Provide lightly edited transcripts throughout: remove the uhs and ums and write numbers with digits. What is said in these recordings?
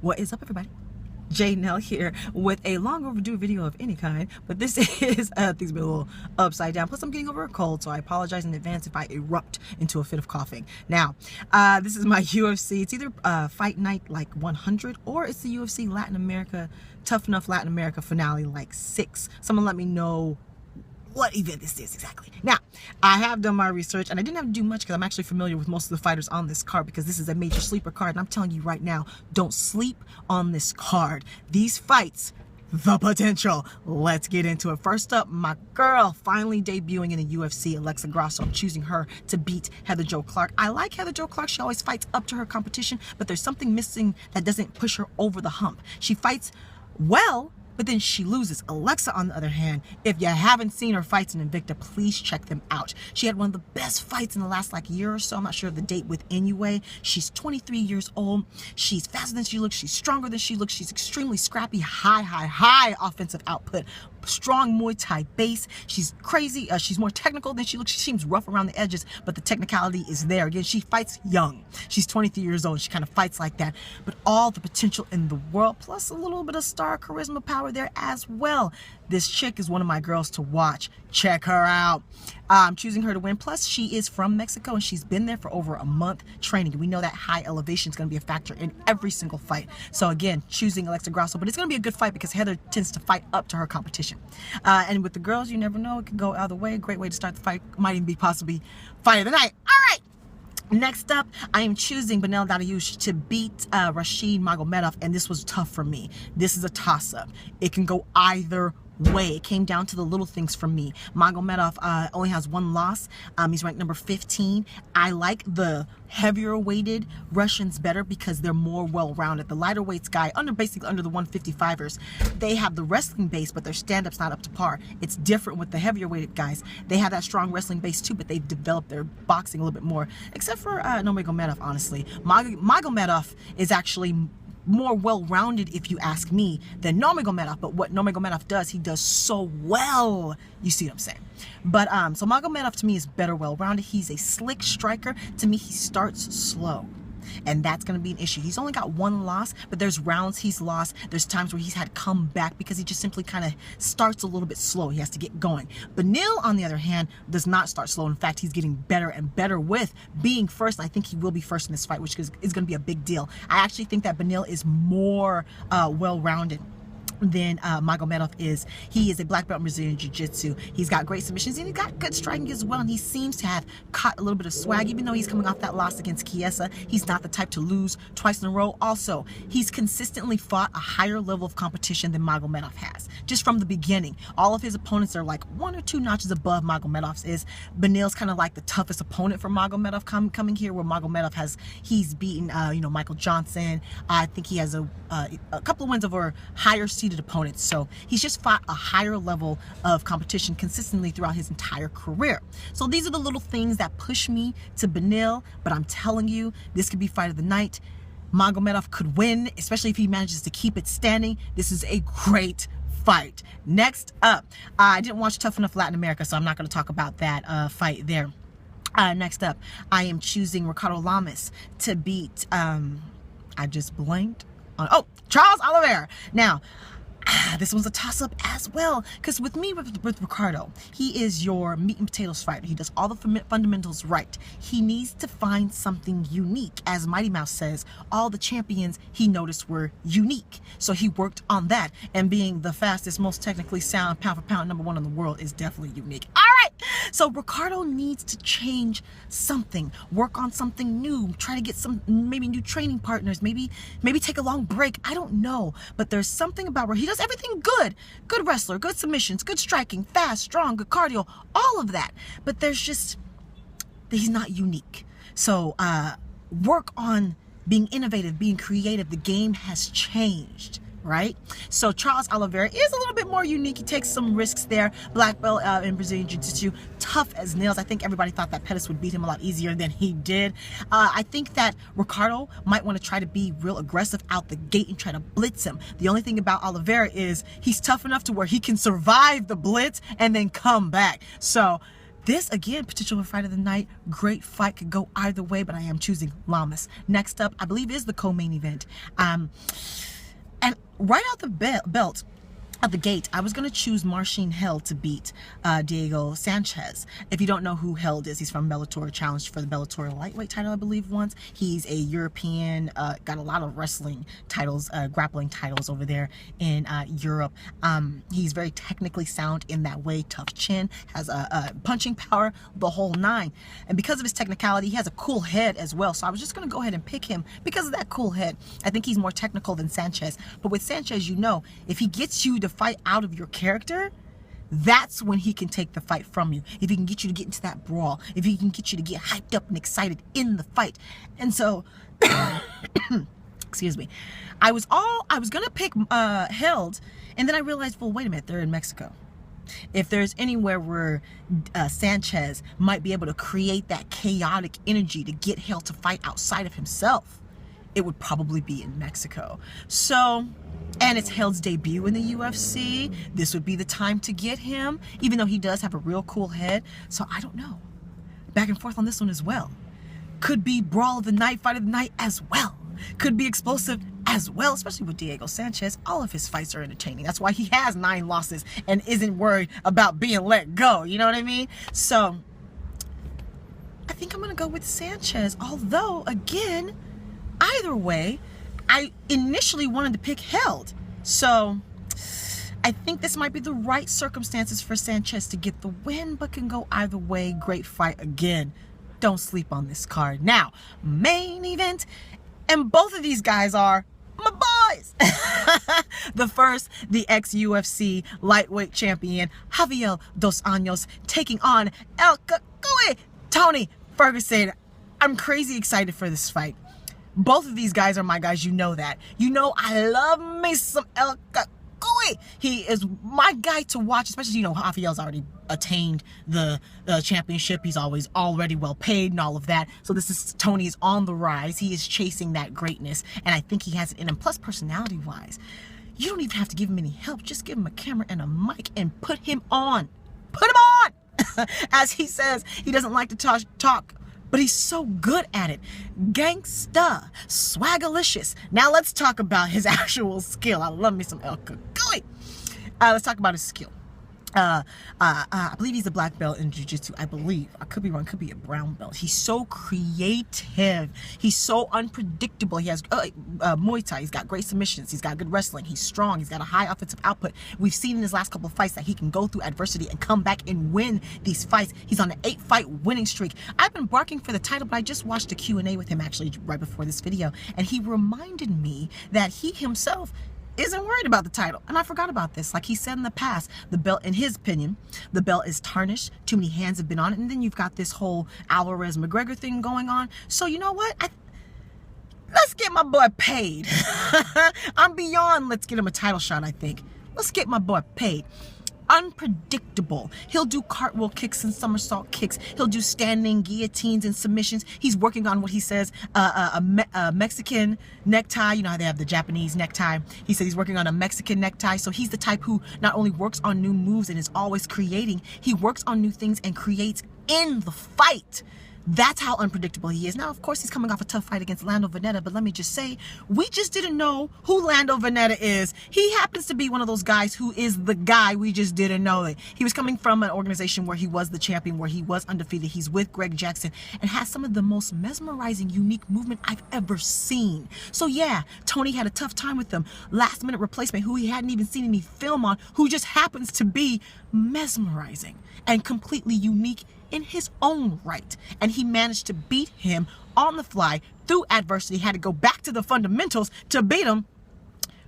What is up, everybody? J Nell here with a long overdue video of any kind, but this is things been a little upside down. Plus, I'm getting over a cold, so I apologize in advance if I erupt into a fit of coughing. Now, this is my UFC. It's either Fight Night like 100 or it's the UFC Latin America, Tough Enough Latin America finale like 6. Someone let me know what event this is exactly. Now, I have done my research and I didn't have to do much because I'm actually familiar with most of the fighters on this card because this is a major sleeper card, and I'm telling you right now, don't sleep on this card. These fights, the potential. Let's get into it. First up, my girl finally debuting in the UFC, Alexa Grasso. I'm choosing her to beat Heather Jo Clark. I like Heather Jo Clark. She always fights up to her competition, but there's something missing that doesn't push her over the hump. She fights well, but then she loses. Alexa, on the other hand, if you haven't seen her fights in Invicta, please check them out. She had one of the best fights in the last year or so. I'm not sure of the date with Inoue. She's 23 years old. She's faster than she looks. She's stronger than she looks. She's extremely scrappy, high offensive output. Strong Muay Thai base. She's crazy. She's more technical than she looks. She seems rough around the edges, but the technicality is there. Again, she fights young. She's 23 years old. She kind of fights like that, but all the potential in the world, plus a little bit of star charisma power there as well. This chick is one of my girls to watch. Check her out. I'm choosing her to win. Plus, she is from Mexico and she's been there for over a month training. We know that high elevation is going to be a factor in every single fight. So again, choosing Alexa Grasso, but it's going to be a good fight because Heather tends to fight up to her competition. And with the girls, you never know. It could go either way. Great way to start the fight. Might even be possibly fight of the night. All right. Next up, I am choosing Beneil Dariush to beat Rashid Magomedov, and this was tough for me. This is a toss-up. It can go either way. It came down to the little things for me. Magomedov only has one loss. He's ranked number 15. I like the heavier weighted Russians better because they're more well-rounded. The lighter weights guy, basically under the 155ers, they have the wrestling base, but their stand-up's not up to par. It's different with the heavier weighted guys. They have that strong wrestling base too, but they've developed their boxing a little bit more, except for Nurmagomedov, honestly. Magomedov is actually more well-rounded, if you ask me, than Nurmagomedov. But what Nurmagomedov does, he does so well. You see what I'm saying? But so Magomedov to me is better well-rounded. He's a slick striker. To me, he starts slow, and that's going to be an issue. He's only got one loss, but there's rounds he's lost. There's times where he's had to come back because he just simply kind of starts a little bit slow. He has to get going. Beneil, on the other hand, does not start slow. In fact, he's getting better and better with being first. I think he will be first in this fight, which is going to be a big deal. I actually think that Beneil is more well-rounded than Magomedov is. He is a black belt in Brazilian Jiu-Jitsu. He's got great submissions and he's got good striking as well, and he seems to have caught a little bit of swag. Even though he's coming off that loss against Chiesa, he's not the type to lose twice in a row. Also, he's consistently fought a higher level of competition than Magomedov has. Just from the beginning, all of his opponents are like 1 or 2 notches above Magomedov's is. Beneil's kind of like the toughest opponent for Magomedov coming here, where Magomedov he's beaten Michael Johnson. I think he has a couple of wins over higher seeded opponents. So he's just fought a higher level of competition consistently throughout his entire career. So these are the little things that push me to Beneil, but I'm telling you, this could be fight of the night. Magomedov could win, especially if he manages to keep it standing. This is a great fight. Next up, I didn't watch Tough Enough Latin America, so I'm not going to talk about that fight there. Next up, I am choosing Ricardo Lamas to beat, I just blanked on, Charles Oliveira. Now, this was a toss-up as well, because with Ricardo, he is your meat and potatoes fighter. He does all the fundamentals right. He needs to find something unique. As Mighty Mouse says, all the champions he noticed were unique. So he worked on that, and being the fastest, most technically sound, pound for pound, #1 in the world is definitely unique. All right, so Ricardo needs to change something, work on something new, try to get some maybe new training partners, maybe take a long break. I don't know, but there's something about where he does everything good wrestler, good submissions, good striking, fast, strong, good cardio, all of that, but there's just, he's not unique. So work on being innovative, being creative. The game has changed, right? So Charles Oliveira is a little bit more unique. He takes some risks there. Black belt in Brazilian Jiu-Jitsu, tough as nails. I think everybody thought that Pettis would beat him a lot easier than he did. I think that Ricardo might want to try to be real aggressive out the gate and try to blitz him. The only thing about Oliveira is he's tough enough to where he can survive the blitz and then come back. So This, again, potential for fight of the night. Great fight, could go either way, but I am choosing Lamas. Next up, I believe, is the co-main event. And right out the belt, at the gate, I was going to choose Marcin Held to beat Diego Sanchez. If you don't know who Held is, he's from Bellator, challenged for the Bellator lightweight title, I believe, once. He's a European, got a lot of wrestling titles, grappling titles over there in Europe. He's very technically sound in that way, tough chin, has a punching power, the whole nine. And because of his technicality, he has a cool head as well. So I was just going to go ahead and pick him because of that cool head. I think he's more technical than Sanchez. But with Sanchez, you know, if he gets you to fight out of your character, that's when he can take the fight from you. If he can get you to get into that brawl, if he can get you to get hyped up and excited in the fight. And so excuse me, I was gonna pick Held, and then I realized, well, wait a minute, they're in Mexico. If there's anywhere where Sanchez might be able to create that chaotic energy to get Held to fight outside of himself, it would probably be in Mexico. So, and it's Held's debut in the UFC. This would be the time to get him, even though he does have a real cool head. So I don't know. Back and forth on this one as well. Could be brawl of the night, fight of the night as well. Could be explosive as well, especially with Diego Sanchez. All of his fights are entertaining. That's why he has 9 losses and isn't worried about being let go. You know what I mean? So I think I'm going to go with Sanchez. Although, again, either way, I initially wanted to pick Held. So I think this might be the right circumstances for Sanchez to get the win, but can go either way. Great fight again. Don't sleep on this card. Now, main event, and both of these guys are my boys. The first, the ex-UFC lightweight champion, Rafael Dos Anjos, taking on El Cucuy, Tony Ferguson. I'm crazy excited for this fight. Both of these guys are my guys. You know that. You know I love me some El Cucuy. He is my guy to watch, especially, you know, Rafael's already attained the championship. He's already well paid and all of that. So this is, Tony's on the rise. He is chasing that greatness, and I think he has it in him. Plus, personality-wise, you don't even have to give him any help. Just give him a camera and a mic and put him on. Put him on! As he says, he doesn't like to talk, but he's so good at it. Gangsta, swagalicious. Now let's talk about his actual skill. I love me some El Cucuy. Let's talk about his skill. I believe he's a black belt in jiu-jitsu. I believe. I could be wrong. Could be a brown belt. He's so creative. He's so unpredictable. He has Muay Thai. He's got great submissions. He's got good wrestling. He's strong. He's got a high offensive output. We've seen in his last couple of fights that he can go through adversity and come back and win these fights. He's on an 8-fight winning streak. I've been barking for the title, but I just watched a Q&A with him actually right before this video, and he reminded me that he himself isn't worried about the title. And I forgot about this. Like he said in the past, the belt, in his opinion, the belt is tarnished. Too many hands have been on it. And then you've got this whole Alvarez-McGregor thing going on. So you know what? Let's get my boy paid. I'm beyond let's get him a title shot, I think. Let's get my boy paid. Unpredictable. He'll do cartwheel kicks and somersault kicks. He'll do standing guillotines and submissions. He's working on what he says a Mexican necktie. You know how they have the Japanese necktie. He said he's working on a Mexican necktie. So he's the type who not only works on new moves and is always creating, he works on new things and creates in the fight. That's how unpredictable he is. Now, of course, he's coming off a tough fight against Lando Veneta, but let me just say, we just didn't know who Lando Veneta is. He happens to be one of those guys who is the guy we just didn't know it. He was coming from an organization where he was the champion, where he was undefeated. He's with Greg Jackson and has some of the most mesmerizing, unique movement I've ever seen. So yeah, Tony had a tough time with them. Last minute replacement who he hadn't even seen any film on, who just happens to be mesmerizing and completely unique in his own right. And he managed to beat him on the fly through adversity, had to go back to the fundamentals to beat him.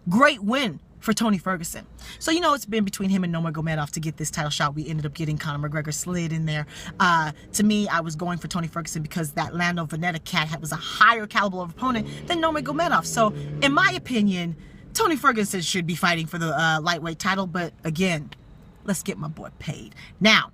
Great win for Tony Ferguson. So, you know, it's been between him and Nurmagomedov to get this title shot. We ended up getting Conor McGregor slid in there. To me, I was going for Tony Ferguson because that Lando Veneta cat was a higher caliber of opponent than Nurmagomedov. So, in my opinion, Tony Ferguson should be fighting for the lightweight title. But again, let's get my boy paid. Now,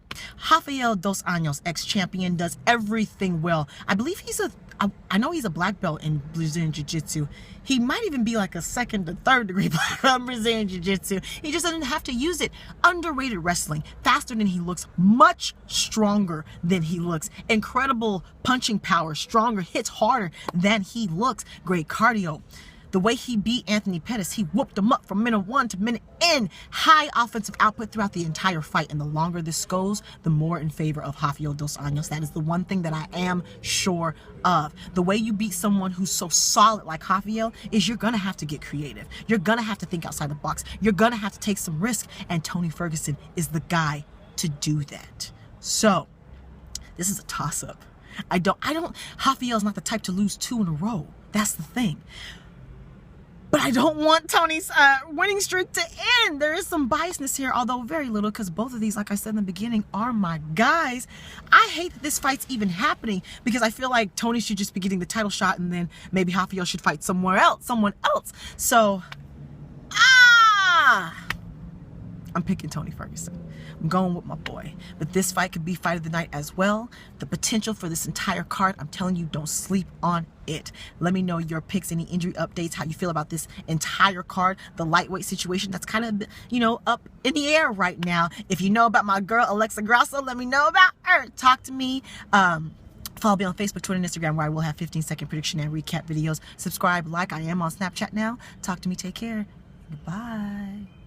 Rafael Dos Anjos, ex-champion, does everything well. I believe he's a I know he's a black belt in Brazilian Jiu-Jitsu. He might even be like a 2nd to 3rd degree black belt in Brazilian Jiu-Jitsu. He just doesn't have to use it. Underrated wrestling, faster than he looks, much stronger than he looks, incredible punching power, stronger, hits harder than he looks, great cardio. The way he beat Anthony Pettis, he whooped him up from minute 1 to minute N. High offensive output throughout the entire fight. And the longer this goes, the more in favor of Rafael Dos Anjos. That is the one thing that I am sure of. The way you beat someone who's so solid like Rafael is you're going to have to get creative. You're going to have to think outside the box. You're going to have to take some risk. And Tony Ferguson is the guy to do that. So, this is a toss-up. Rafael's not the type to lose 2 in a row. That's the thing. But I don't want Tony's winning streak to end. There is some biasness here, although very little, because both of these, like I said in the beginning, are my guys. I hate that this fight's even happening because I feel like Tony should just be getting the title shot and then maybe Rafael should fight someone else. So, I'm picking Tony Ferguson. I'm going with my boy. But this fight could be fight of the night as well. The potential for this entire card, I'm telling you, don't sleep on it. Let me know your picks, any injury updates, how you feel about this entire card, the lightweight situation that's kind of, up in the air right now. If you know about my girl, Alexa Grasso, let me know about her. Talk to me. Follow me on Facebook, Twitter, and Instagram, where I will have 15-second prediction and recap videos. Subscribe, like. I am on Snapchat now. Talk to me. Take care. Goodbye.